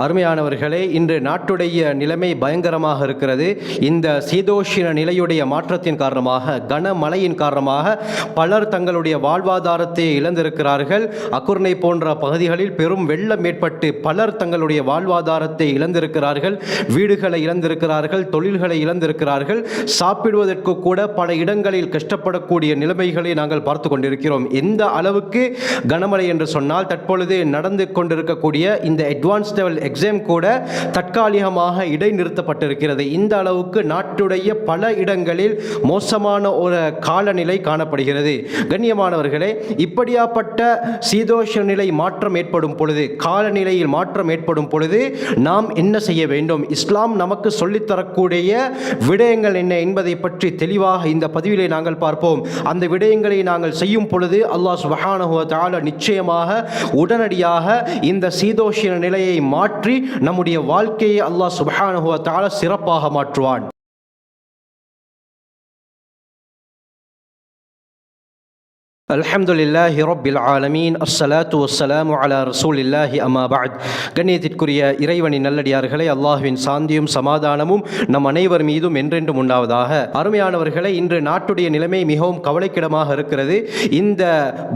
அருமையானவர்களே, இன்று நாட்டுடைய நிலைமை பயங்கரமாக இருக்கிறது. இந்த சீதோஷ்ண நிலையுடைய மாற்றத்தின் காரணமாக, கனமழையின் காரணமாக பலர் தங்களுடைய வாழ்வாதாரத்தை இழந்திருக்கிறார்கள். அக்குர்ணை போன்ற பகுதிகளில் பெரும் வெள்ளம் ஏற்பட்டு பலர் தங்களுடைய வாழ்வாதாரத்தை இழந்திருக்கிறார்கள். வீடுகளை இழந்திருக்கிறார்கள், தொழில்களை இழந்திருக்கிறார்கள். சாப்பிடுவதற்கு கூட பல இடங்களில் கஷ்டப்படக்கூடிய நிலைமைகளை நாங்கள் பார்த்து கொண்டிருக்கிறோம். எந்த அளவுக்கு கனமழை என்று சொன்னால், தற்பொழுது நடந்து கொண்டிருக்கக்கூடிய இந்த அட்வான்ஸ் லெவல் எக்ஸாம் கூட தற்காலிகமாக இடைநிறுத்தப்பட்டிருக்கிறது. இந்த அளவுக்கு நாட்டுடைய பல இடங்களில் மோசமான ஒரு காலநிலை காணப்படுகிறது. கண்ணியமானவர்களே, இப்படியாப்பட்ட சீதோஷ்ண நிலை மாற்றம் ஏற்படும் பொழுது, காலநிலையில் மாற்றம் ஏற்படும் பொழுது நாம் என்ன செய்ய வேண்டும், இஸ்லாம் நமக்கு சொல்லித்தரக்கூடிய விடயங்கள் என்ன என்பதை பற்றி தெளிவாக இந்த பதிவிலே நாங்கள் பார்ப்போம். அந்த விடயங்களை நாங்கள் செய்யும் பொழுது அல்லாஹ் சுப்ஹானஹு வ தஆலா நிச்சயமாக உடனடியாக இந்த சீதோஷ்ண நிலையை மாற்றி நம்முடைய வாழ்க்கையை அல்லாஹ் சுப்ஹானஹு வ தஆலா சிறப்பாக மாற்றுவான். அல்ஹம்துலில்லாஹி ரப்பில் ஆலமீன், அஸ்ஸலாத்து வஸ்ஸலாமு அலா ரசூலில்லாஹி அம்மா பஅத். கண்ணியத்திற்குரிய இறைவனின் நல்லடியார்களே, அல்லாஹ்வின் சாந்தியும் சமாதானமும் நம் அனைவர் மீதும் என்றென்றும் உண்டாவதாக. அருமையானவர்களே, இன்று நாட்டுடைய நிலைமை மிகவும் கவலைக்கிடமாக இருக்கிறது. இந்த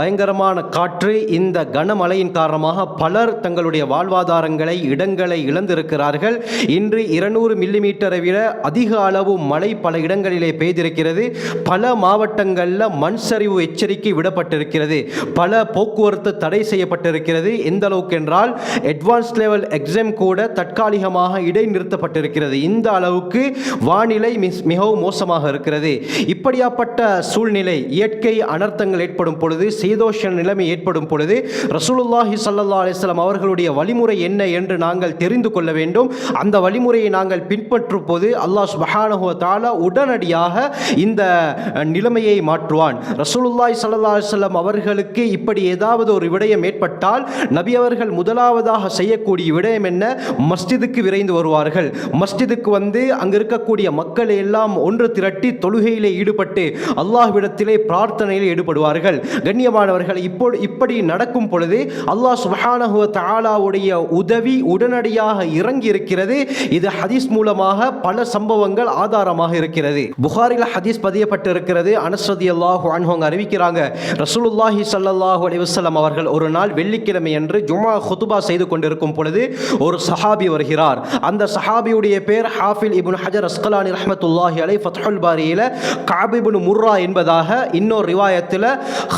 பயங்கரமான காற்று, இந்த கனமழையின் காரணமாக பலர் தங்களுடைய வாழ்வாதாரங்களை, இடங்களை இழந்திருக்கிறார்கள். இன்று 200 மில்லிமீட்டரை விட அதிக அளவு மழை பல இடங்களிலே பெய்திருக்கிறது. பல மாவட்டங்களில் மண் சரிவு எச்சரிக்கை விடப்பட்டிருக்கிறது. பல போக்குவரத்து தடை செய்யப்பட்டிருக்கிறது. எந்த அளவுக்கு என்றால், அட்வான்ஸ் லெவல் எக்ஸாம் கூட தற்காலிகமாக இடைநிறுத்தப்பட்டிருக்கிறது. இந்த அளவுக்கு வானிலை மிகவும் மோசமாக இருக்கிறது. இப்படியாப்பட்ட சூழ்நிலை, இயற்கை அனர்த்தங்கள் ஏற்படும் பொழுது, சீதோஷ்ண நிலைமை ஏற்படும் பொழுது ரசூலுல்லாஹி ஸல்லல்லாஹு அலைஹி வஸல்லம் அவர்களுடைய வழிமுறை என்ன என்று நாங்கள் தெரிந்து கொள்ள வேண்டும். அந்த வழிமுறையை நாங்கள் பின்பற்றும் போது அல்லாஹ் சுப்ஹானஹு வ தஆலா உடனடியாக இந்த நிலைமையை மாற்றுவான். ரசூலுல்லாஹி ஸல்லல்லாஹு அலைஹி வஸல்லம் அவர்களுக்கு இப்படி ஏதாவது ஒரு விடயம் ஏற்பட்டால் நபி அவர்கள் முதலாவதாக செய்யக்கூடிய விடயம் என்ன, மஸ்ஜிதுக்கு விரைந்து வருவார்கள். மஸ்ஜிதுக்கு வந்து அங்கு இருக்கக்கூடிய மக்களை எல்லாம் ஒன்று திரட்டி தொழுகையிலே ஈடுபட்டு அல்லாஹ்விடத்திலே பிரார்த்தனையில் ஈடுபடுவார்கள். கண்ணியமானவர்கள், இப்படி நடக்கும் பொழுது அல்லாஹ் சுப்ஹானஹு வ தஆலாவுடைய உதவி உடனடியாக இறங்கி இருக்கிறது. இது ஹதீஸ் மூலமாக பல சம்பவங்கள் ஆதாரமாக இருக்கிறது. புகாரில் ஹதீஸ் பதியப்பட்டு இருக்கிறது. அனஸ் ரலியல்லாஹு அன்ஹு அறிவிக்கிறாங்க, ரசூலுல்லாஹி ஸல்லல்லாஹு அலைஹி வஸல்லம் அவர்கள் ஒரு நாள் வெள்ளிக்கிழமை அன்று ஜும்ஆ குத்பா செய்து கொண்டிருக்கும் பொழுது ஒரு சஹாபி வருகிறார். அந்த சஹாபியுடைய பேர் ஹாஃபில் இப்னு ஹஜர் அஸ்கலானி ரஹ்மத்துல்லாஹி அலைஹி ஃபத்ஹுல் பாரியில கஅப் இப்னு முர்ரா என்பதாக, இன்னொரு ரிவாயத்தில்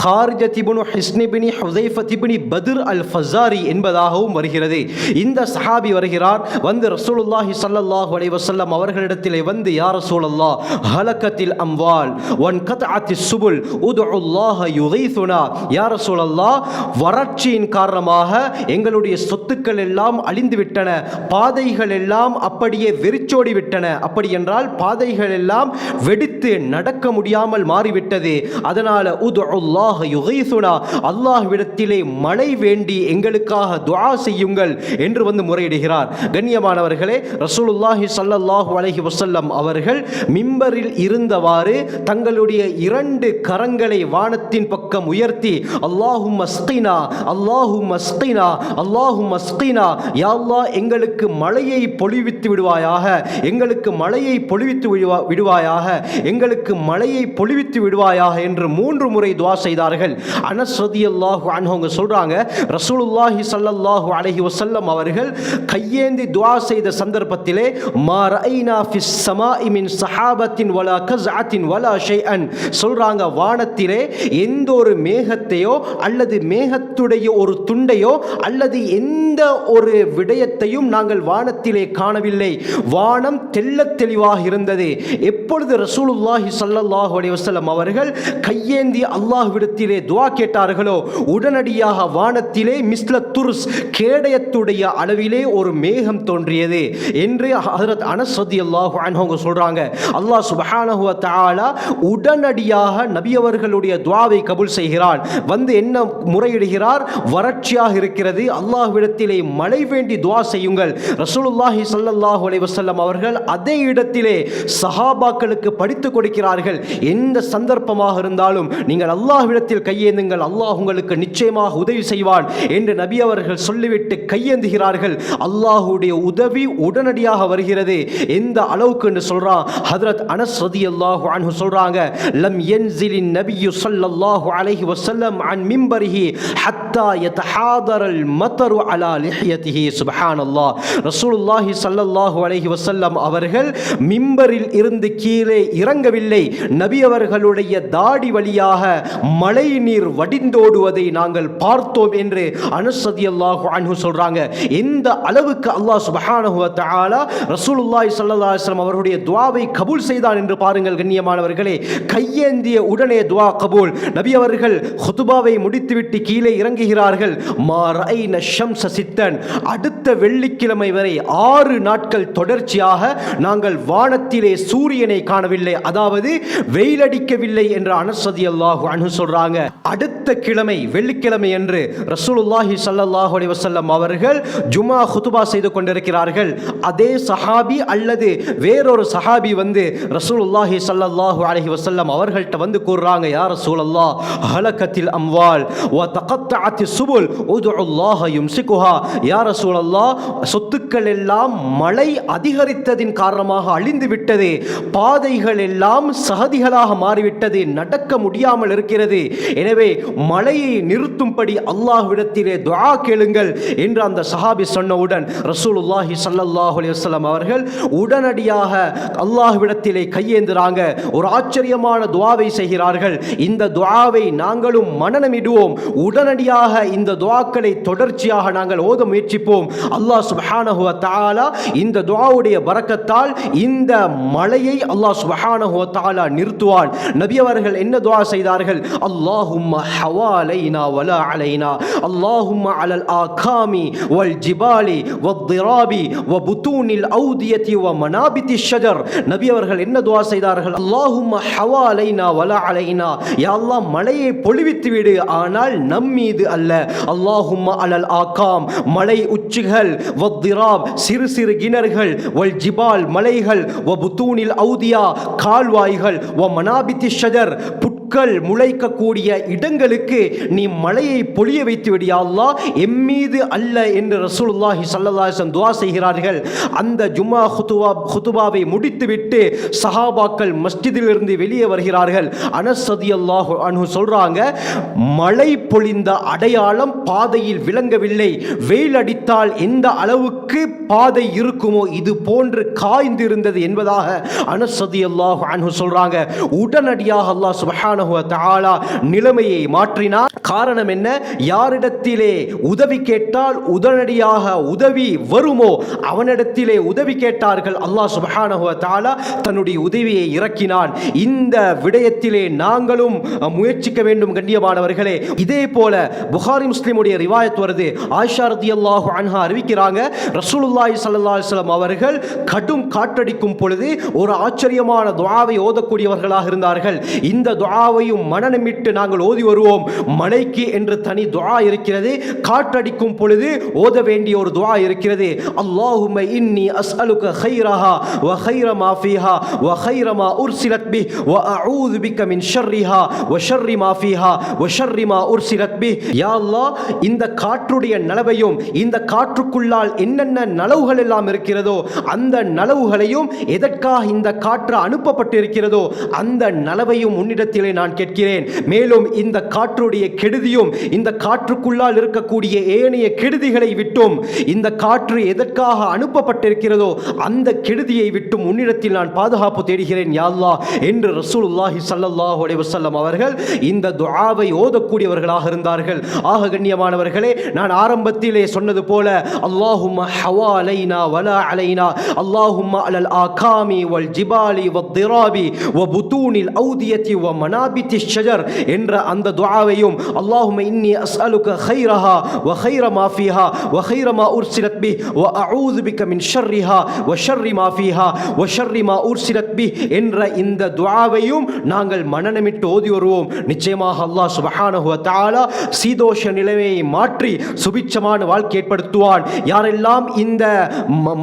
ஹாரிஜத் இப்னு ஹிஸ்ன் இப்னு ஹுஸைஃபத் இப்னு பத்ர் அல் ஃபஸாரி என்பதாகவும் வருகிறது. இந்த சஹாபி வருகிறார். வந்து ரசூலுல்லாஹி ஸல்லல்லாஹு அலைஹி வஸல்லம் அவர்களிடத்திலே வந்து, யா ரசூலல்லாஹ், ஹலகத்தில் அம்வால் வன் கத்அத்திஸ் சுபுல் உதுல்லாஹ யுகைசுனா, யா ரசூலல்லாஹ், வறட்சியின் காரணமாக எங்களுடைய சொத்துக்கள் எல்லாம் அழிந்து விட்டன, பாதைகள் எல்லாம் அப்படியே வெறிச்சோடி விட்டன. அப்படி என்றால் பாதைகள் எல்லாம் வெடித்து நடக்க முடியாமல் மாறிவிட்டது. அதனால உதுல்லாஹ யுகைசுனா, அல்லாஹ்விடத்திலே மழை வேண்டி எங்களுக்காக துஆ செய்யுங்கள் என்று வந்து முறையிடுகிறார். கண்ணியமானவர்களே, ரசூலுல்லாஹி ஸல்லல்லாஹு அலைஹி வஸல்லம் அவர்கள் மிம்பரில் இருந்தவாறு தங்களுடைய 2 கரங்களை வானத்தின் பக்கம் உயர்த்தி, அல்லாஹும்ம ஸ்கினா, அல்லாஹும்ம ஸ்கினா, அல்லாஹும்ம ஸ்கினா, யா அல்லாஹ், எங்களுக்கு மழையை பொழிவித்து விடுவாயாக, எங்களுக்கு மழையை பொழிவித்து விடுவாயாக, எங்களுக்கு மழையை பொழிவித்து விடுவாயாக என்று 3 முறை துஆ செய்தார்கள். அனஸ் ரலியல்லாஹு அன்ஹு சொல்றாங்க, ரசூலுல்லாஹி ஸல்லல்லாஹு அலைஹி வஸல்லம் அவர்கள் கையேந்தி துஆ செய்த சந்தர்ப்பத்திலே, மா ரஐனா ஃபிஸ் ஸமாஇ மின் ஸஹாபத்தின் வலா கஸ்அத்தின் வலா ஷைஅன், சொல்றாங்க, வானத்திலே எந்த ஒரு மேகத்தையோ அல்லது மேகத்துடைய ஒரு துண்டையோ அல்லது எந்த ஒரு விடயத்தையும் நாங்கள் வானத்திலே காணவில்லை. வானம் தெள்ளத் தெளிவாக இருந்தது. எப்பொழுது ரசூலுல்லாஹி ஸல்லல்லாஹு அலைஹி வஸல்லம் அவர்கள் கையேந்தி அல்லாஹ்விடத்திலே துஆ கேட்டார்களோ, உடனடியாக வானத்திலே மிஸ்ல துர்ஸ், கேடயத்துடைய அளவிலே ஒரு மேகம் தோன்றியது என்று ஹஜ்ரத் அனஸ் ரலியல்லாஹு அன்ஹு சொல்றாங்க. அல்லாஹ் சுப்ஹானஹு வ தஆலா உடனடியாக நபி அவர்களுடைய துஆவை கபூல் கபூல் செய்கிறான். வந்து என்ன முறையிடுகிறார்? வறட்சியாக இருக்கிறது, அல்லாஹ்விடத்திலே மழை வேண்டி துஆ செய்யுங்கள். ரசூலுல்லாஹி ஸல்லல்லாஹு அலைஹி வஸல்லம் அவர்கள் அதே இடத்திலே சஹாபாக்களுக்கு படித்துக் கொடுக்கிறார்கள். எந்த சந்தர்ப்பமாக இருந்தாலும் நீங்கள் அல்லாஹ்விடத்தில் கையேந்துங்கள், அல்லாஹ் உங்களுக்கு நிச்சயமாக உதவி செய்வான் என்று நபி அவர்கள் சொல்லிவிட்டு கையேந்துகிறார்கள். அல்லாஹ்வுடைய உதவி உடனடியாக வருகிறது. எந்த அளவுக்கு என்று சொல்றான் ஹஜ்ரத் அனஸ் ரலியல்லாஹு அன்ஹு சொல்றாங்க, லம் யன்ஸிலின் நபியு ஸல்லல்லாஹு அலைஹி வஸல்லம் அன் மிம்பரிஹி ஹத்தா யதஹாதரல் மதரு அலா லிஹ்யதிஹி. சுப்ஹானல்லாஹ். ரசூலுல்லாஹி ஸல்லல்லாஹு அலைஹி வஸல்லம் அவர்கள் மிம்பரில் இருந்து கீழே இறங்கவில்லை. நபி அவர்களுடைய தாடி வழியாக மழை நீர் வடிந்தோடுவதை நாங்கள் பார்த்தோம் என்று அனஸ் ரலியல்லாஹு அன்ஹு சொல்றாங்க. எந்த அளவுக்கு அல்லாஹ் சுப்ஹானஹு வ தஆலா ரசூலுல்லாஹி ஸல்லல்லாஹு அலைஹி வஸல்லம் அவருடைய துஆவை கபூல் செய்தான் என்று பாருங்கள் கண்ணியமானவர்களே. கையேந்திய உடனே துஆ கபூல். நபி அவர்கள் ஹுதுபாவை முடித்துவிட்டு கீழே இறங்குகிறார்கள். மா ரஐன ஷம்ஸ சித்தன். அடுத்த வெள்ளிக்கிழமை வரை 6 நாட்கள் தொடர்ச்சியாக நாங்கள் வானத்திலே சூரியனை காணவில்லை, அதாவது வெயிலடிக்கவில்லை என்று அனஸ் ரலியல்லாஹு அன்ஹு சொல்றாங்க. அடுத்த கிழமை வெள்ளிக்கிழமை என்று ரசூலுல்லாஹி ஸல்லல்லாஹு அலைஹி வஸல்லம் அவர்கள் ஜுமா ஹுதுபா செய்து கொண்டிருக்கிறார்கள். அதே சஹாபி அல்லது வேறொரு சஹாபி வந்து ரசூலுல்லாஹி ஸல்லல்லாஹு அலைஹி வஸல்லம் அவர்கள்ட்ட வந்து கூறுறாங்க, யா ரசூலல்லாஹ் ஹலகத்தில் அம்வால் வ தகத்தஅத் சுபுல் உதுல்லாஹ யும்சிகுஹா. யா ரசூலல்லாஹ், சொத்துக்கள் எல்லாம் மழை அதிகரித்ததின் காரணமாக அழிந்து விட்டது, பாதைகள் எல்லாம் சகதிகளாக மாறிவிட்டது, நடக்க முடியாமல் இருக்கிறது. எனவே மழையை நிறுத்தும்படி அல்லாஹ்விடத்திலே துஆ கேளுங்கள் என்று அந்த சஹாபி சொன்னவுடன் ரசூலுல்லாஹி ஸல்லல்லாஹு அலைஹி வஸல்லம் அவர்கள் உடனடியாக அல்லாஹ்விடத்திலே கையேந்துறாங்க. ஒரு ஆச்சரியமான துஆவை செய்கிறார்கள். இந்த துஆவை நாங்களும் மனனமிடுவோம். உடனடியாக இந்த துஆக்களை தொடர்ச்சியாக நாங்கள் ஓத முயற்சிப்போம். அல்லாஹ் சுப்ஹானஹு வ தஆலா இந்த துஆவுடைய பரக்கத்தால் இந்த மழையை அல்லாஹ் சுப்ஹானஹு வ தஆலா நிறுத்துவான். நபி அவர்கள் என்ன துஆ செய்தார்கள்? அல்லாஹும்ம ஹவாலைனா வலா அலைனா, அல்லாஹும்ம அலல் ஆகாமி வல் ஜிபாலி வத்திராபி வ புதூனில் ஔதியதி வ மனாபித்தி ஷஜர். நபி அவர்கள் என்ன துஆ செய்தார்கள்? அல்லாஹும்ம ஹவாலைனா வலா அலைனா, யா அல்லாஹ் மழையை பொழிவித்து விடு, ஆனால் நம் மீது அல்ல. அல்லாஹும்ம அலல் ஆகாம், மலை உச்சிகள், வத்திராப் சிறு சிறு கிணறுகள், வல் ஜிபால் மலைகள், வ புதூனில் ஔதியா கால்வாய்கள், வ மனாபித்தி ஷஜர் புட்கள் முளைக்கக்கூடிய இடங்களுக்கு நீ மழையை பொழிய வைத்து விடு யா அல்லாஹ், எம்மீது அல்ல என்று ரசூலுல்லாஹி ஸல்லல்லாஹு அலைஹி வஸல்லம் துஆ செய்கிறார்கள். அந்த ஜும்மா ஹுதுபாவை முடித்துவிட்டு சஹாபாக்கள் மஸ்ஜிதிலிருந்து வெளியே வருகிறார்கள். அனஸ் ரலியல்லாஹு அன்ஹு சொல்றாங்க, மழை பொழிந்த அடையாளம் பாதையில் விளங்கவில்லை. வெயில் அடித்தால் எந்த அளவுக்கு பாதை இருக்குமோ இது போன்று காய்ந்து இருந்தது என்பதாக அனஸ் ரலியல்லாஹு அன்ஹு சொல்றாங்க. உடனடியாக அல்லாஹ் சுப்ஹானஹு வ தஆலா நிலைமையை மாற்றினார். காரணம் என்ன? யாரிடத்திலே உதவி கேட்டால் உடனடியாக உதவி வருமோ அவனிடத்திலே உதவி கேட்டார்கள். அல்லாஹ் சுப்ஹானஹு வ தஆலா தன்னுடைய உதவியை இறக்கினான். இந்த விடயத்திலே நாங்களும் முயற்சிக்க வேண்டும் கண்ணியமானவர்களே. இதே போல புகாரி முஸ்லிமுடைய ரிவாயத் வருது. ஆயிஷா ரலியல்லாஹு அன்ஹா அறிவிக்கிறாங்க, ரசூலுல்லாஹி ஸல்லல்லாஹு அலைஹி வஸல்லம் அவர்கள் கடும் காற்றடிக்கும் பொழுது ஒரு ஆச்சரியமான துஆவை ஓதக்கூடியவர்களாக இருந்தார்கள். இந்த துஆவையும் மனனமிட்டு நாங்கள் ஓதி வருவோம். மழைக்கு என்று தனி துஆ இருக்கிறது, காற்றடிக்கும் பொழுது ஓத வேண்டிய ஒரு துஆ இருக்கிறது. அல்லாஹும்ம இன்னி அஸ்அலுக கைரஹா வ கைர மா ஃபீஹா வ கைர மா உர்சிலத் பி வ அஊது பிக மின் ஷர்ரிஹா வ ஷர்ரி மா ஃபீஹா வ ஷர்ரி மா உர்சிலத் பி. யா அல்லாஹ், இந்த காற்றுடைய நலவையும் இந்த காற்றுக்குள்ளால் என்னென்ன நலவுகள் எல்லாம் இருக்கிறதோ அந்த நலவுகளையும் எதற்காக இந்த காற்று அனுப்பப்பட்டிருக்கிறதோ அந்த நலவையும் உன்னிடத்திலே நான் கேட்கிறேன். மேலும் இந்த காற்றுடைய கெடுதியும் இந்த காற்றுக்குள்ளால் இருக்கக்கூடிய ஏனைய கெடுதிகளை விட்டும் இந்த காற்று எதற்காக அனுப்பப்பட்டிருக்கிறதோ அந்த கெடுதியை விட்டும் உன்னிடத்தில் நான் பாதுகாப்பு தேடுகிறேன் யா அல்லாஹ் என்று ரசூலுல்லாஹி ஸல்லல்லாஹு அலைஹி வஸல்லம் அவர்கள் இந்த துஆவை ஓதக்கூடியவர்களாக இருந்தார்கள். ஆக கண்ணியமானவர்களே, நான் ஆரம்பத்திலே சொன்னது போல அல்லாஹும்ம ஹவாலைனா வலா அலைனா, அல்லாஹும்ம அலல் ஆகாமி வல் ஜிபாலி வத்திராபி வ புதூனில் ஔதியதி வ மனாபி யாபித்தி ஷஜர் என்ற அந்த துஆவையும் அல்லாஹும்ம இன்னி அஸ்அலுக கைரஹா வ கைர மா ஃபீஹா வ கைர மா உர்சிலத் பி வ அஊது பிக மின் ஷர்ரிஹா வ ஷர்ரி மா ஃபீஹா வ ஷர்ரி மா உர்சிலத் பி என்ற இந்த துஆவையும் நாங்கள் மனனமிட்டு ஓதி வருவோம். நிச்சயமாக அல்லாஹ் சுப்ஹானஹு வ தஆலா சீதோஷ நிலைமையை மாற்றி சுபிட்சமான வாழ்க்கை ஏற்படுத்துவான். யாரெல்லாம் இந்த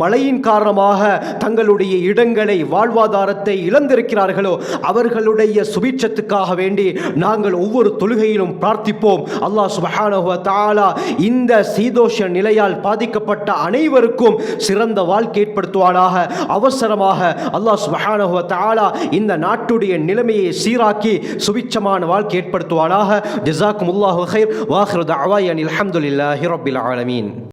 மழையின் காரணமாக தங்களுடைய இடங்களை வாழ்வாதாரத்தை இழந்திருக்கிறார்களோ அவர்களுடைய சுபிட்சத்துக்காக வேண்டி நாங்கள் ஒவ்வொரு தொழுகையிலும் பிரார்த்திப்போம். அல்லாஹ் சுப்ஹானஹு வ தஆலா இந்த சீதோஷ நிலையால் பாதிக்கப்பட்ட அனைவருக்கும் சிறந்த வாழ்க்கை ஏற்படுத்துவானாக. அவசரமாக அல்லாஹ் சுப்ஹானஹு வ தஆலா இந்த நாட்டுடைய நிலைமையை சீராக்கி சுபிட்சமான வாழ்க்கை ஏற்படுத்துவானாக. ஜஸாக்குமுல்லாஹு கைர். வ ஆகிரு தஅவானா அல்ஹம்துலில்லாஹி ரப்பில் ஆலமீன்.